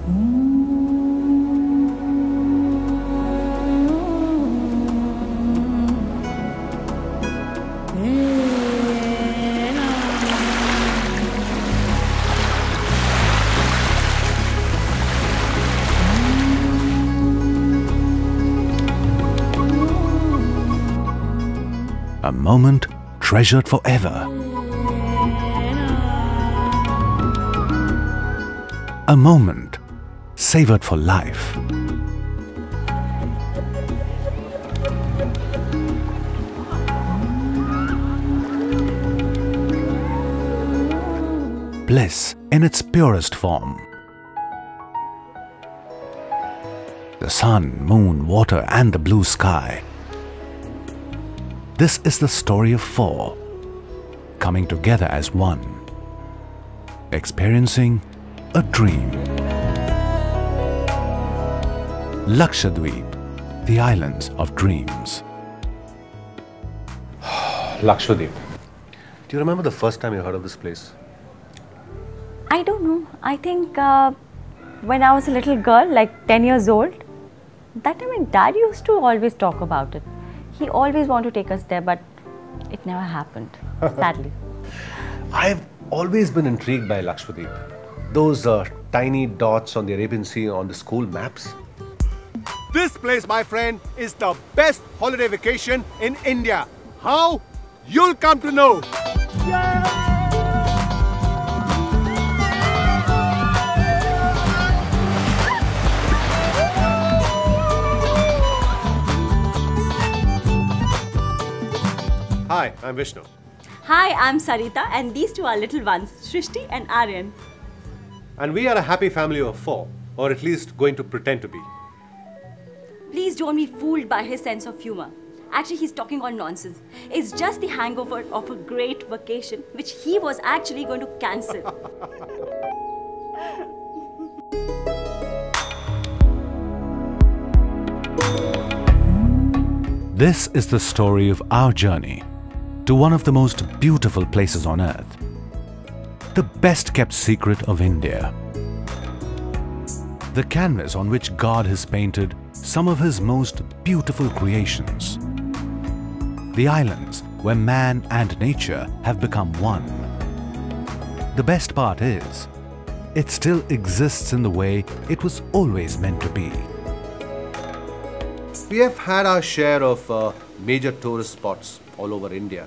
A moment treasured forever. A moment savored for life. Bliss in its purest form. The sun, moon, water and the blue sky. This is the story of four, coming together as one, experiencing a dream. Lakshadweep, the islands of dreams. Lakshadweep. Do you remember the first time you heard of this place? I don't know. I think when I was a little girl, like 10 years old, that time my dad used to always talk about it. He always wanted to take us there, but it never happened, sadly. I've always been intrigued by Lakshadweep. Those tiny dots on the Arabian Sea on the school maps. This place, my friend, is the best holiday vacation in India. How? You'll come to know. Hi, I'm Vishnu. Hi, I'm Sarita, and these two are little ones, Shrishti and Aryan. And we are a happy family of four, or at least going to pretend to be. Please don't be fooled by his sense of humor. Actually, he's talking all nonsense. It's just the hangover of a great vacation, which he was actually going to cancel. This is the story of our journey to one of the most beautiful places on earth, the best kept secret of India. The canvas on which God has painted some of his most beautiful creations. The islands where man and nature have become one. The best part is, it still exists in the way it was always meant to be. We have had our share of major tourist spots all over India.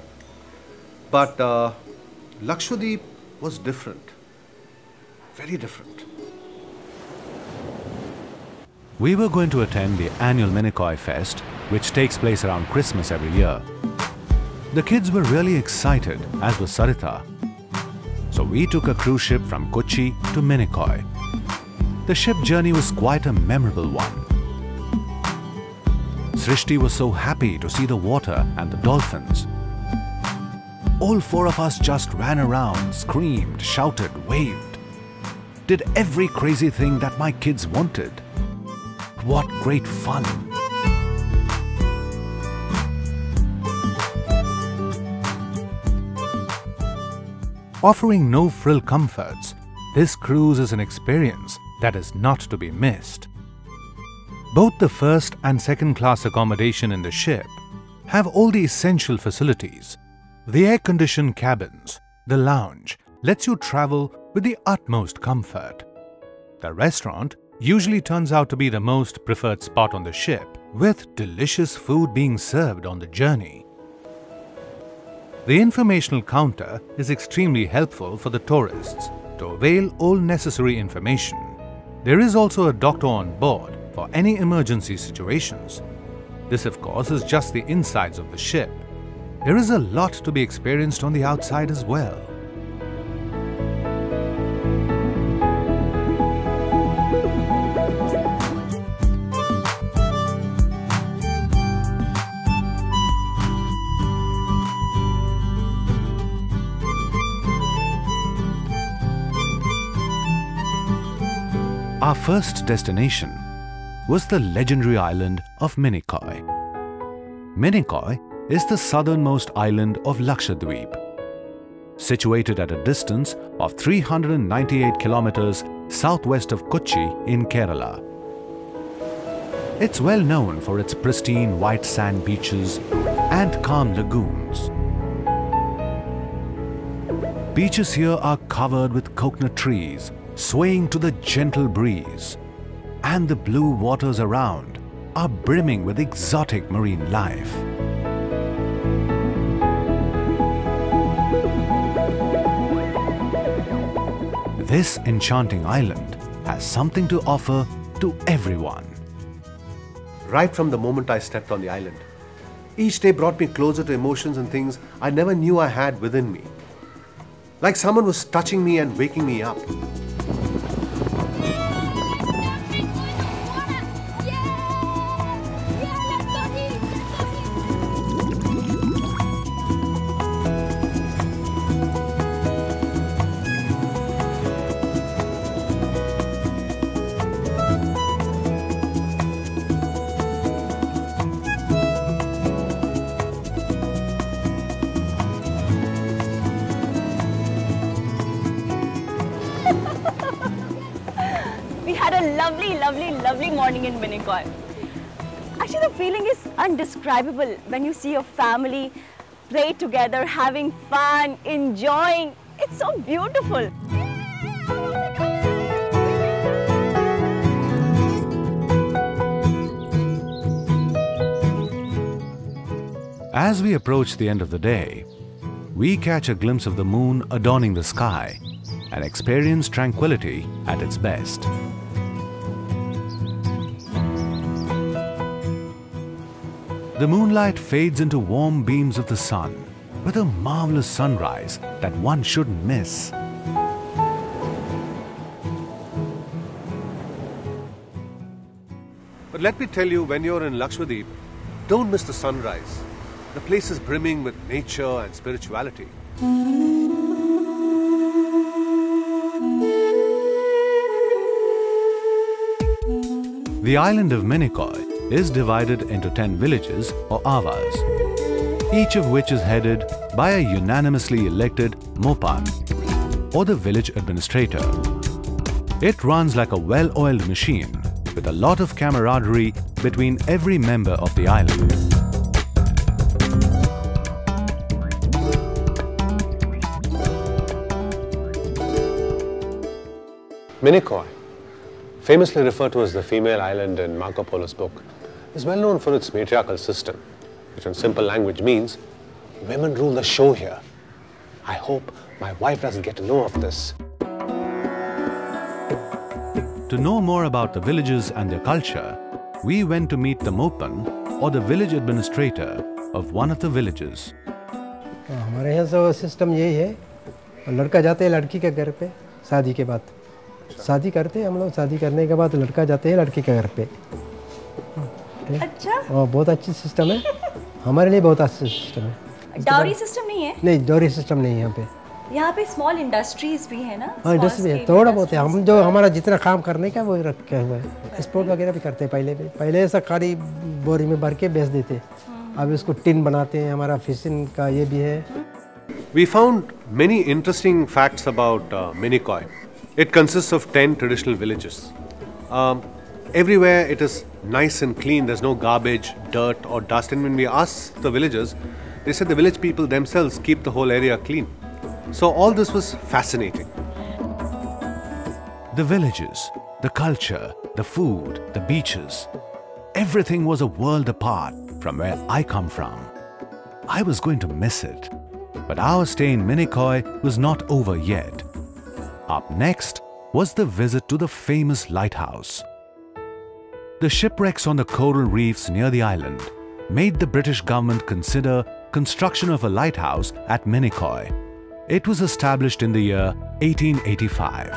But Lakshadweep was different. Very different. We were going to attend the annual Minikoi Fest, which takes place around Christmas every year. The kids were really excited, as was Sarita. So we took a cruise ship from Kochi to Minikoi. The ship journey was quite a memorable one. Srishti was so happy to see the water and the dolphins. All four of us just ran around, screamed, shouted, waved. Did every crazy thing that my kids wanted. What great fun! Offering no frill comforts, this cruise is an experience that is not to be missed. Both the first and second class accommodation in the ship have all the essential facilities. The air-conditioned cabins, the lounge, lets you travel with the utmost comfort. The restaurant usually turns out to be the most preferred spot on the ship, with delicious food being served on the journey. The informational counter is extremely helpful for the tourists to avail all necessary information. There is also a doctor on board for any emergency situations. This, of course, is just the insides of the ship. There is a lot to be experienced on the outside as well. Our first destination was the legendary island of Minikoi. Minikoi is the southernmost island of Lakshadweep. Situated at a distance of 398 kilometers southwest of Kochi in Kerala. It's well known for its pristine white sand beaches and calm lagoons. Beaches here are covered with coconut trees, swaying to the gentle breeze, and the blue waters around are brimming with exotic marine life. This enchanting island has something to offer to everyone. Right from the moment I stepped on the island, each day brought me closer to emotions and things I never knew I had within me. Like someone was touching me and waking me up. Lovely morning in Minicoy. Actually, the feeling is undescribable when you see your family play together, having fun, enjoying. It's so beautiful. As we approach the end of the day, we catch a glimpse of the moon adorning the sky and experience tranquility at its best. The moonlight fades into warm beams of the sun with a marvelous sunrise that one shouldn't miss. But let me tell you, when you're in Lakshadweep, don't miss the sunrise. The place is brimming with nature and spirituality. The island of Minicoy is divided into 10 villages or avas, each of which is headed by a unanimously elected Mopan, or the village administrator. It runs like a well-oiled machine with a lot of camaraderie between every member of the island. Minicoy, famously referred to as the female island in Marco Polo's book, is well known for its matriarchal system, which in simple language means women rule the show here. I hope my wife doesn't get to know of this. To know more about the villages and their culture, we went to meet the Mopan, or the village administrator of one of the villages. हमारे यहाँ से system यही है, लड़का जाते हैं लड़की के घर पे शादी के बाद, शादी करते हैं हम लोग, शादी करने के बाद लड़का जाते हैं लड़की के घर पे। अच्छा? बहुत अच्छी सिस्टम है, हमारे लिए बहुत अच्छा सिस्टम है। डाउरी सिस्टम नहीं है? नहीं, डाउरी सिस्टम नहीं है यहाँ पे। यहाँ पे स्मॉल इंडस्ट्रीज भी है ना? हाँ, इंडस्ट्री भी है, थोड़ा बहुत है। हम जो हमारा जितना काम करने का वो रखे हुए हैं। एक्सपोर्ट वगैरह भी करते हैं पहले ऐसा खाली बोरी में भर के बेच देते, अब इसको टिन बनाते हैं। हमारा फिशिंग का ये भी है। We found many interesting facts about Minicoy. It consists of 10 traditional villages. Everywhere it is nice and clean. There's no garbage, dirt or dust. And when we asked the villagers, they said the village people themselves keep the whole area clean. So all this was fascinating. The villages, the culture, the food, the beaches, everything was a world apart from where I come from. I was going to miss it. But our stay in Minicoy was not over yet. Up next was the visit to the famous lighthouse. The shipwrecks on the coral reefs near the island made the British government consider construction of a lighthouse at Minicoy. It was established in the year 1885.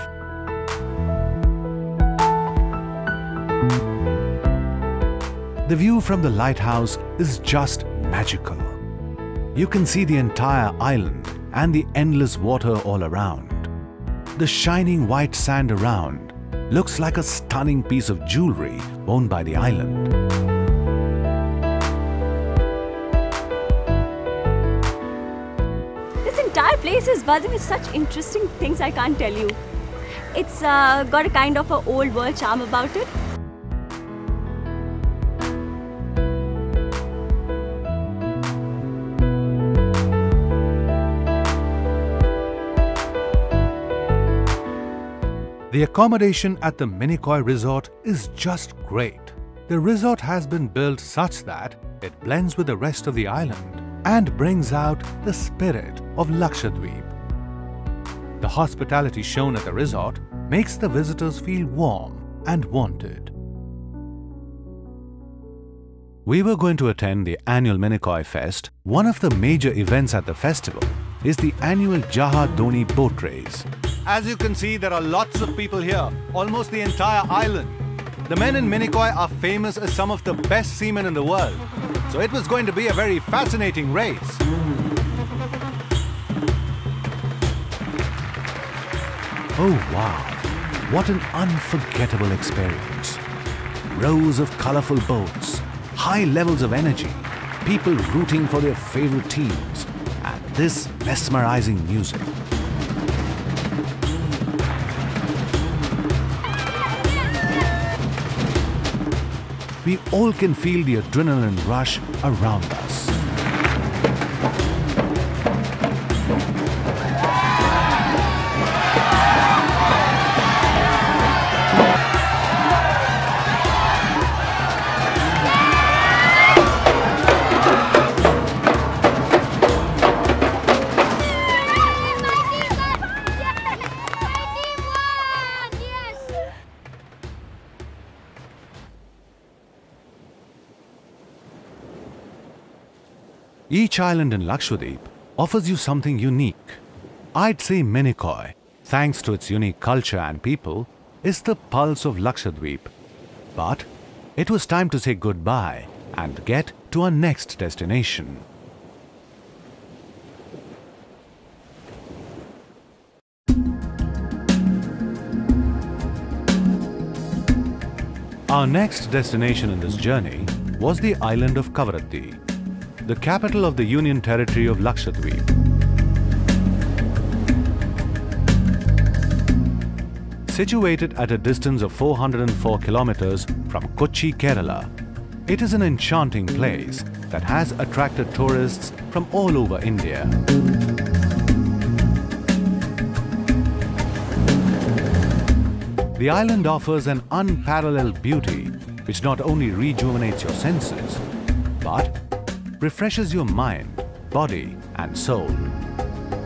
The view from the lighthouse is just magical. You can see the entire island and the endless water all around. The shining white sand around looks like a stunning piece of jewelry worn by the island. This entire place is buzzing with such interesting things I can't tell you. It's got a kind of an old world charm about it. The accommodation at the Minicoy Resort is just great. The resort has been built such that it blends with the rest of the island and brings out the spirit of Lakshadweep. The hospitality shown at the resort makes the visitors feel warm and wanted. We were going to attend the annual Minicoy Fest. One of the major events at the festival is the annual Jaha Doni boat race. As you can see, there are lots of people here, almost the entire island. The men in Minicoy are famous as some of the best seamen in the world, so it was going to be a very fascinating race. Oh wow, what an unforgettable experience. Rows of colorful boats, high levels of energy, people rooting for their favorite teams, and this mesmerizing music. We all can feel the adrenaline rush around us. Each island in Lakshadweep offers you something unique. I'd say Minicoy, thanks to its unique culture and people, is the pulse of Lakshadweep. But it was time to say goodbye and get to our next destination. Our next destination in this journey was the island of Kavaratti, the capital of the Union Territory of Lakshadweep. Situated at a distance of 404 kilometers from Kochi, Kerala, it is an enchanting place that has attracted tourists from all over India. The island offers an unparalleled beauty which not only rejuvenates your senses, but refreshes your mind, body and soul.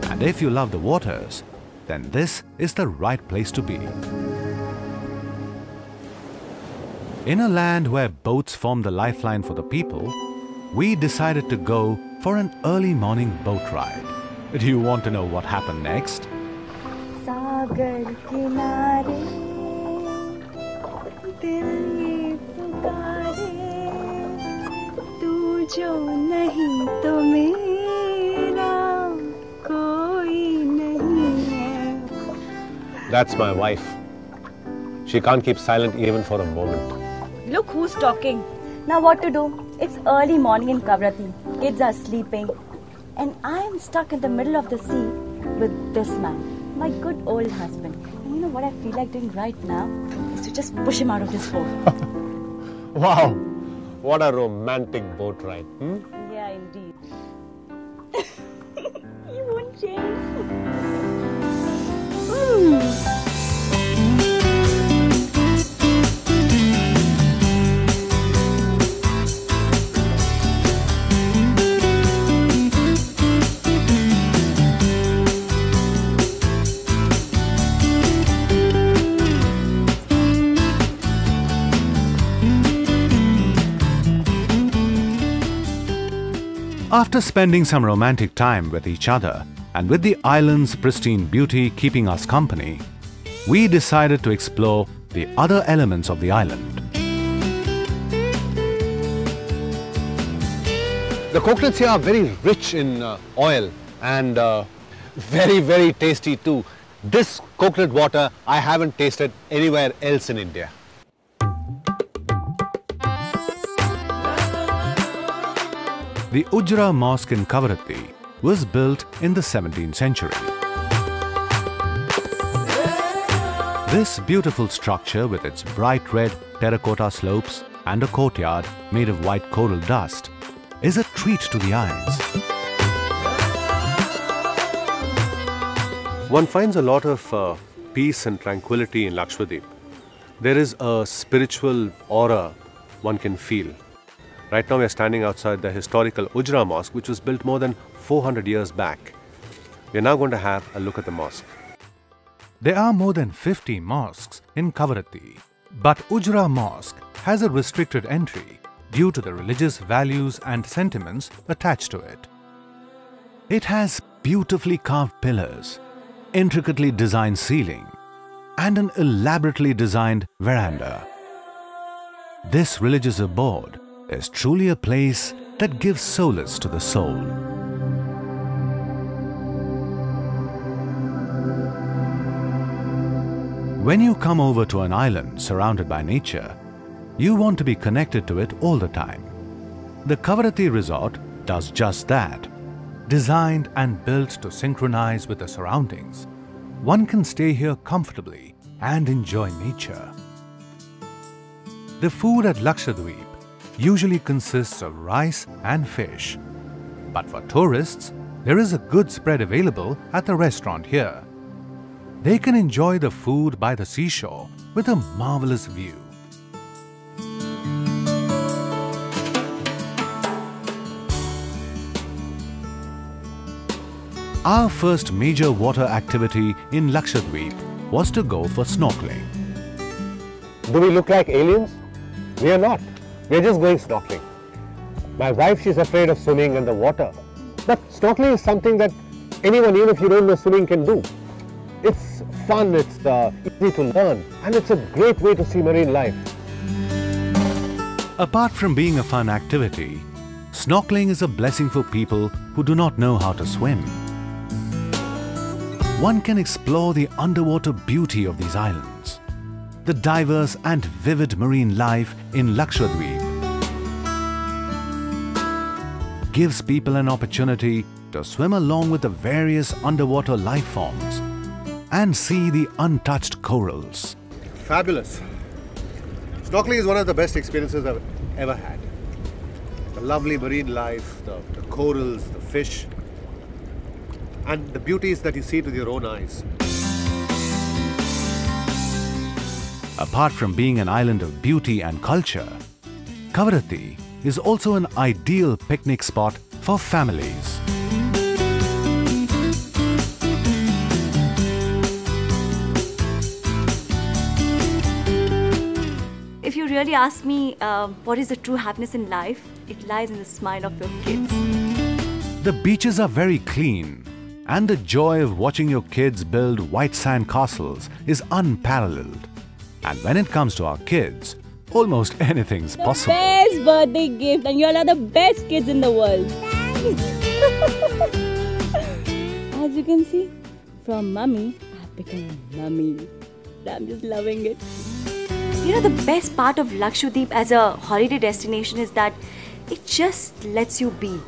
And if you love the waters, then this is the right place to be. In a land where boats form the lifeline for the people, we decided to go for an early morning boat ride. Do you want to know what happened next? Sagar kinare, dil ye pukare, tu jo nahi to mera koi nahi hai. That's my wife. She can't keep silent even for a moment. Look who's talking. Now what to do? It's early morning in Kavaratti. Kids are sleeping. And I am stuck in the middle of the sea with this man, my good old husband. And you know what I feel like doing right now? Is to just push him out of this boat. Wow, what a romantic boat ride. Yeah, indeed. He won't change. After spending some romantic time with each other and with the island's pristine beauty keeping us company, we decided to explore the other elements of the island. The coconuts here are very rich in oil and very, very tasty too. This coconut water I haven't tasted anywhere else in India. The Ujra Mosque in Kavaratti was built in the 17th century. This beautiful structure with its bright red terracotta slopes and a courtyard made of white coral dust is a treat to the eyes. One finds a lot of peace and tranquility in Lakshadweep. There is a spiritual aura one can feel. Right now we are standing outside the historical Ujra Mosque, which was built more than 400 years back. We are now going to have a look at the mosque. There are more than 50 mosques in Kavaratti, but Ujra Mosque has a restricted entry due to the religious values and sentiments attached to it. It has beautifully carved pillars, intricately designed ceiling, and an elaborately designed veranda. This religious abode is truly a place that gives solace to the soul. When you come over to an island surrounded by nature, you want to be connected to it all the time. The Kavaratti Resort does just that. Designed and built to synchronize with the surroundings, one can stay here comfortably and enjoy nature. The food at Lakshadweep usually consists of rice and fish, but for tourists, there is a good spread available at the restaurant here. They can enjoy the food by the seashore with a marvelous view. Our first major water activity in Lakshadweep was to go for snorkeling. Do we look like aliens? We are not. We are just going snorkeling. My wife, she's afraid of swimming in the water. But snorkeling is something that anyone, even if you don't know swimming, can do. It's fun, it's easy to learn, and it's a great way to see marine life. Apart from being a fun activity, snorkeling is a blessing for people who do not know how to swim. One can explore the underwater beauty of these islands, the diverse and vivid marine life in Lakshadweep gives people an opportunity to swim along with the various underwater life forms and see the untouched corals. Fabulous. Snorkeling is one of the best experiences I've ever had. The lovely marine life, the corals, the fish, and the beauties that you see with your own eyes. Apart from being an island of beauty and culture, Kavaratti is also an ideal picnic spot for families. If you really ask me what is the true happiness in life, it lies in the smile of your kids. The beaches are very clean, and the joy of watching your kids build white sand castles is unparalleled. And when it comes to our kids, almost anything's possible. Best birthday gift, and you all are the best kids in the world. As you can see, from mummy, I've become a mummy. I'm just loving it. You know, the best part of Lakshadweep as a holiday destination is that it just lets you be.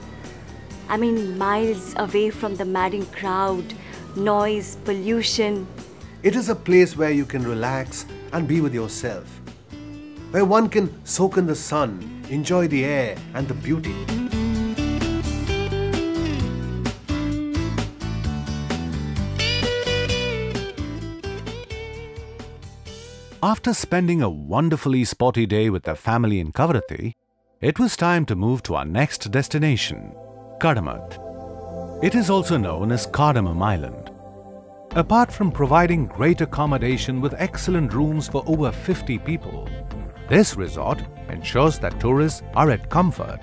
I mean, miles away from the madding crowd, noise, pollution. It is a place where you can relax and be with yourself, where one can soak in the sun, enjoy the air and the beauty. After spending a wonderfully sporty day with the family in Kavaratti, it was time to move to our next destination, Kadamath. It is also known as Cardamom Island. Apart from providing great accommodation with excellent rooms for over 50 people, this resort ensures that tourists are at comfort.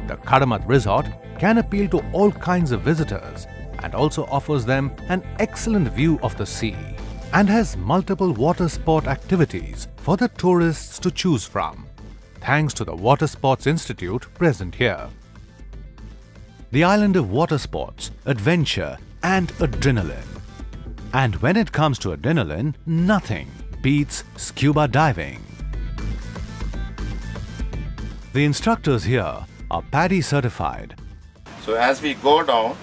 The Kadamath Resort can appeal to all kinds of visitors and also offers them an excellent view of the sea and has multiple water sport activities for the tourists to choose from, thanks to the Water Sports Institute present here. The island of water sports, adventure and adrenaline. And when it comes to adrenaline, nothing beats scuba diving. The instructors here are PADI certified. So as we go down,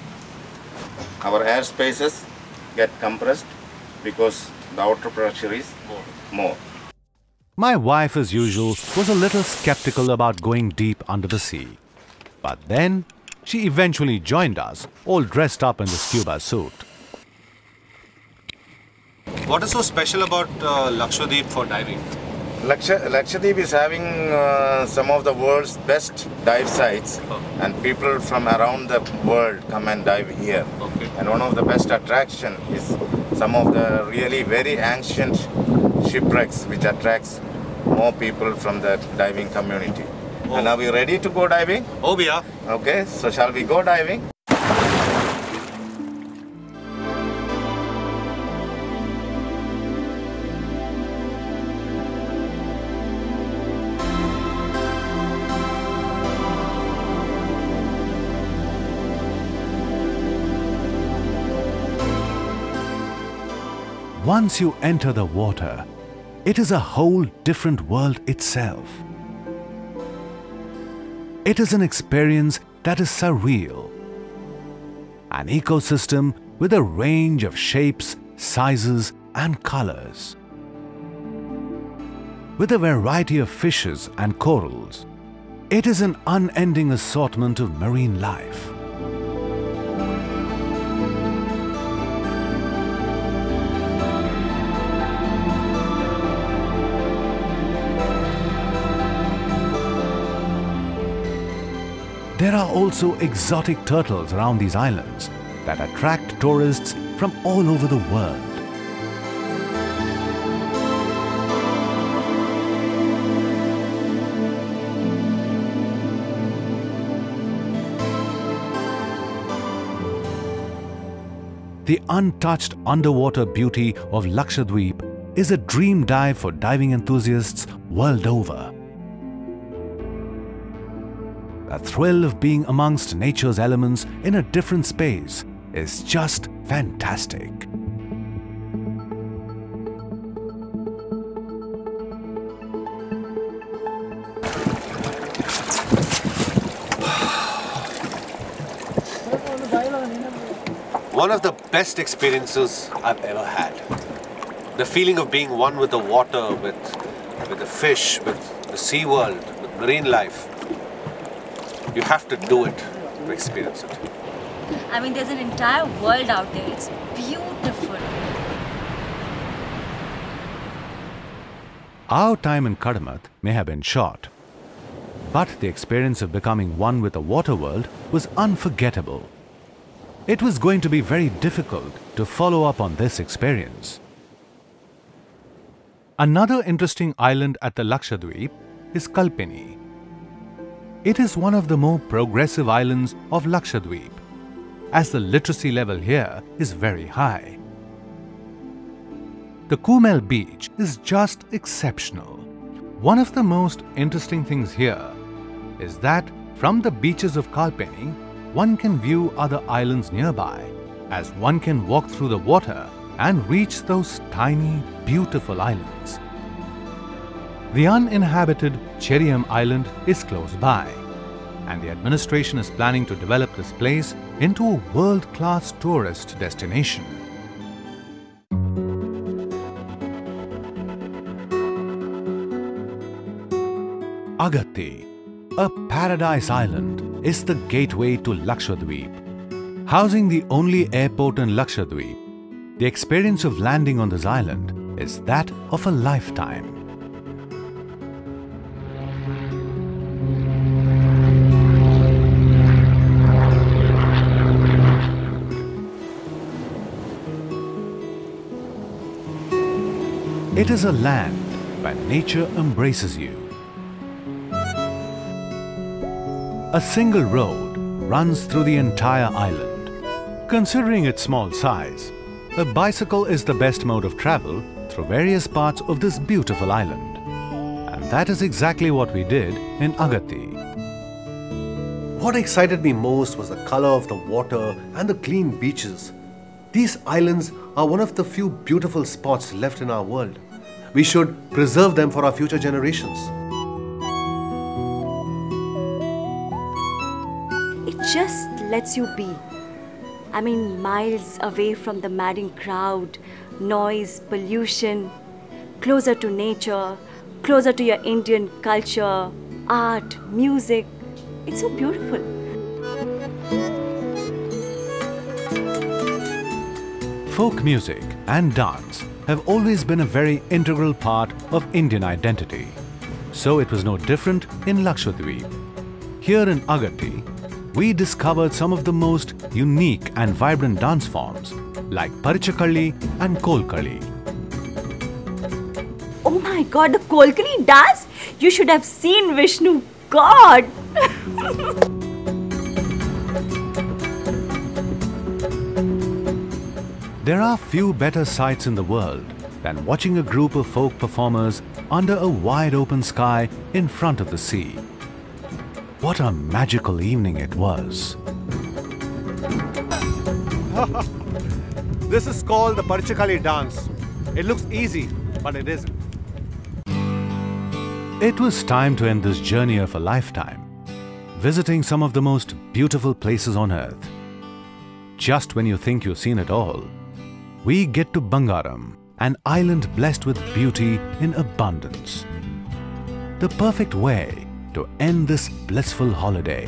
our air spaces get compressed because the outer pressure is more. My wife, as usual, was a little skeptical about going deep under the sea. But then, she eventually joined us, all dressed up in the scuba suit. What is so special about Lakshadweep for diving? Lakshadweep is having some of the world's best dive sites, and people from around the world come and dive here. Okay. And one of the best attraction is some of the really very ancient shipwrecks, which attracts more people from the diving community. Oh. And are we ready to go diving? Oh, we are. Okay, so shall we go diving? Once you enter the water, it is a whole different world itself. It is an experience that is surreal. An ecosystem with a range of shapes, sizes, and colors. With a variety of fishes and corals, it is an unending assortment of marine life. There are also exotic turtles around these islands that attract tourists from all over the world. The untouched underwater beauty of Lakshadweep is a dream dive for diving enthusiasts world over. The thrill of being amongst nature's elements in a different space is just fantastic. One of the best experiences I've ever had. The feeling of being one with the water, with the fish, with the sea world, with marine life. You have to do it to experience it. I mean, there's an entire world out there. It's beautiful. Our time in Kadamath may have been short, but the experience of becoming one with the water world was unforgettable. It was going to be very difficult to follow up on this experience. Another interesting island at the Lakshadweep is Kalpini. It is one of the more progressive islands of Lakshadweep, as the literacy level here is very high. The Kumel beach is just exceptional. One of the most interesting things here is that from the beaches of Kalpini, one can view other islands nearby, as one can walk through the water and reach those tiny, beautiful islands. The uninhabited Cheriyam Island is close by, and the administration is planning to develop this place into a world-class tourist destination. Agatti, a paradise island, is the gateway to Lakshadweep. Housing the only airport in Lakshadweep, the experience of landing on this island is that of a lifetime. It is a land where nature embraces you. A single road runs through the entire island. Considering its small size, a bicycle is the best mode of travel through various parts of this beautiful island. And that is exactly what we did in Agatti. What excited me most was the color of the water and the clean beaches. These islands are one of the few beautiful spots left in our world. We should preserve them for our future generations. It just lets you be. I mean, miles away from the madding crowd, noise, pollution, closer to nature, closer to your Indian culture, art, music. It's so beautiful. Folk music and dance have always been a very integral part of Indian identity. So it was no different in Lakshadweep. Here in Agatti, we discovered some of the most unique and vibrant dance forms like Parichakalli and Kolkalli. Oh my God, the Kolkani dance? You should have seen Vishnu. God! There are few better sights in the world than watching a group of folk performers under a wide open sky in front of the sea. What a magical evening it was. This is called the Parichakalli dance. It looks easy, but it isn't. It was time to end this journey of a lifetime, visiting some of the most beautiful places on earth. Just when you think you've seen it all, we get to Bangaram, an island blessed with beauty in abundance. The perfect way to end this blissful holiday.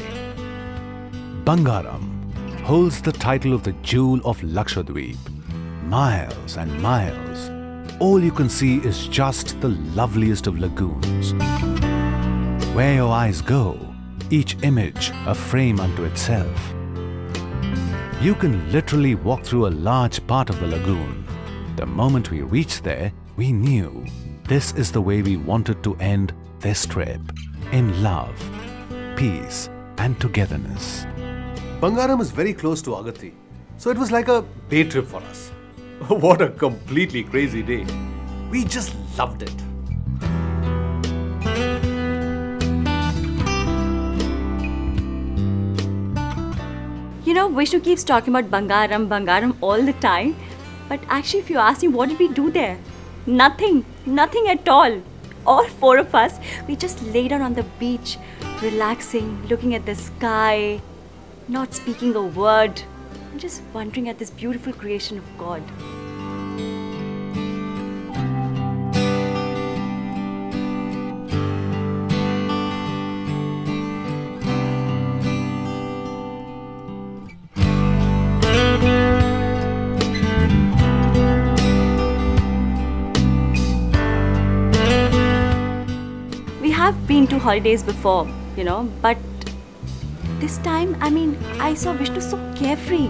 Bangaram holds the title of the jewel of Lakshadweep. Miles and miles, all you can see is just the loveliest of lagoons. Where your eyes go, each image a frame unto itself. You can literally walk through a large part of the lagoon. The moment we reached there, we knew this is the way we wanted to end this trip, in love, peace and togetherness. Bangaram is very close to Agatti, so it was like a day trip for us. What a completely crazy day. We just loved it. You know, Vishnu keeps talking about Bangaram all the time. But actually, if you ask me, what did we do there? Nothing at all. All four of us, we just lay down on the beach, relaxing, looking at the sky, not speaking a word, and just wondering at this beautiful creation of God. I've been to holidays before, you know, but this time, I saw Vishnu so carefree.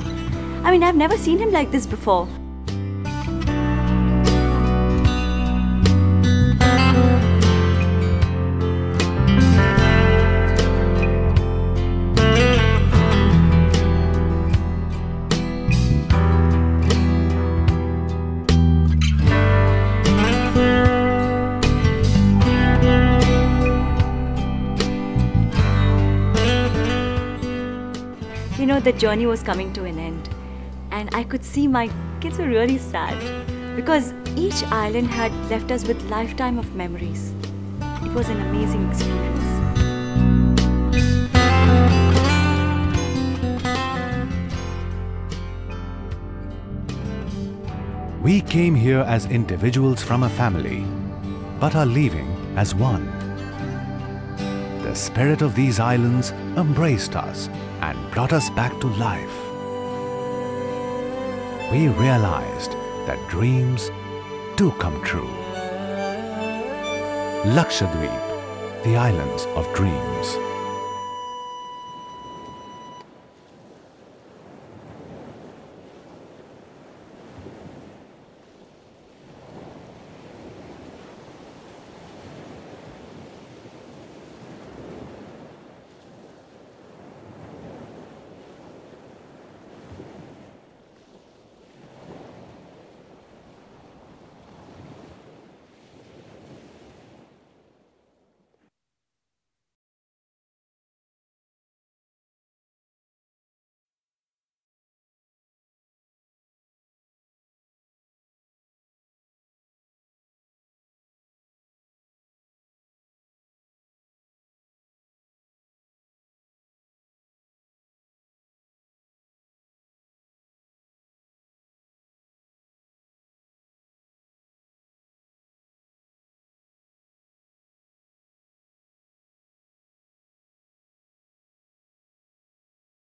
I've never seen him like this before. You know, the journey was coming to an end, and I could see my kids were really sad because each island had left us with lifetime of memories. It was an amazing experience. We came here as individuals from a family, but are leaving as one. The spirit of these islands embraced us and brought us back to life. We realized that dreams do come true. Lakshadweep, the islands of dreams.